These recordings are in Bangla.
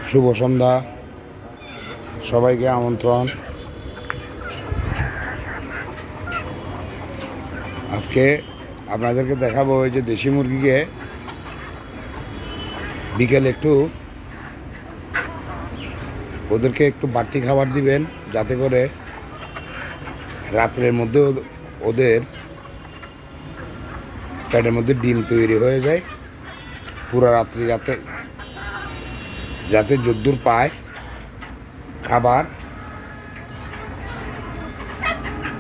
শুভ সন্ধ্যা, সবাইকে আমন্ত্রণ। আজকে আপনাদেরকে দেখাবো ওই যে দেশি মুরগিকে বিকেলে একটু ওদেরকে একটু বাড়তি খাবার দিবেন, যাতে করে রাত্রের মধ্যে ওদের পেটের মধ্যে ডিম তৈরি হয়ে যায়। পুরো রাত্রি যাতে যাতে যদ্দূর পায় খাবার,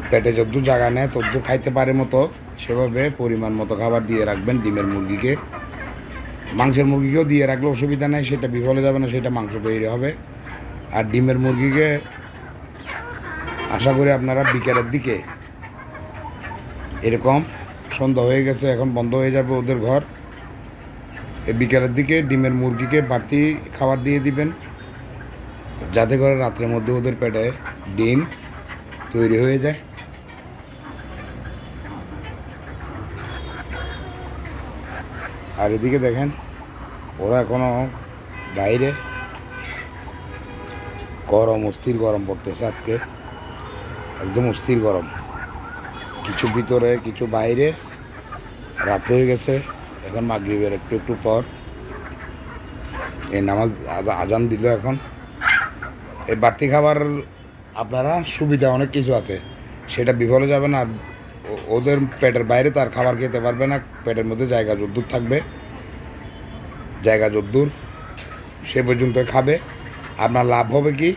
পেটে যদ্দূর জায়গা নেয় তদ্দূর খাইতে পারে মতো, সেভাবে পরিমাণ মতো খাবার দিয়ে রাখবেন ডিমের মুরগিকে। মাংসের মুরগিকেও দিয়ে রাখলে অসুবিধা নেই, সেটা বিফলে যাবে না, সেটা মাংস তৈরি হবে। আর ডিমের মুরগিকে আশা করি আপনারা বিকেলের দিকে, এরকম সন্ধ্যা হয়ে গেছে, এখন বন্ধ হয়ে যাবে ওদের ঘর, এই বিকেলের দিকে ডিমের মুরগিকে বাড়তি খাবার দিয়ে দিবেন, যাতে করে রাত্রের মধ্যে ওদের পেটে ডিম তৈরি হয়ে যায়। আর এদিকে দেখেন ওরা এখনও বাইরে, গরম, অস্থির গরম পড়তেছে আজকে, একদম অস্থির গরম, কিছু ভিতরে কিছু বাইরে। রাত হয়ে গেছে, এখন মাগরিবের একটু একটু পর এই নামাজ আজান দিল। এখন এই বাড়তি খাবার আপনারা সুবিধা অনেক কিছু আছে, সেটা বিফলে যাবে না। আর ওদের পেটের বাইরে তো আর খাবার খেতে পারবে না, পেটের মধ্যে জায়গা যদ্দূর থাকবে, জায়গা যদ্দূর সে পর্যন্ত খাবে। আপনার লাভ হবে কি,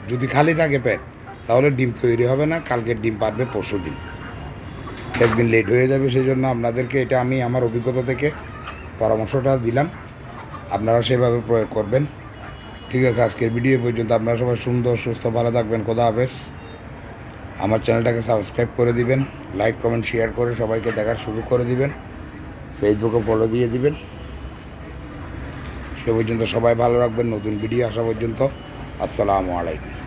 যদি খালি থাকে পেট তাহলে ডিম তৈরি হবে না, কালকে ডিম পারবে পরশু দিন, একদিন লেট হয়ে যাবে। সেই জন্য আপনাদেরকে এটা আমি আমার অভিজ্ঞতা থেকে পরামর্শটা দিলাম, আপনারা সেভাবে প্রয়োগ করবেন। ঠিক আছে, আজকের ভিডিও পর্যন্ত। আপনারা সবাই সুন্দর, সুস্থ, ভালো থাকবেন। খোদা হাফেজ। আমার চ্যানেলটাকে সাবস্ক্রাইব করে দিবেন, লাইক, কমেন্ট, শেয়ার করে সবাইকে দেখার সুযোগ করে দিবেন, ফেসবুকে ফলো দিয়ে দিবেন। সে পর্যন্ত সবাই ভালো রাখবেন, নতুন ভিডিও আসা পর্যন্ত। আসসালামু আলাইকুম।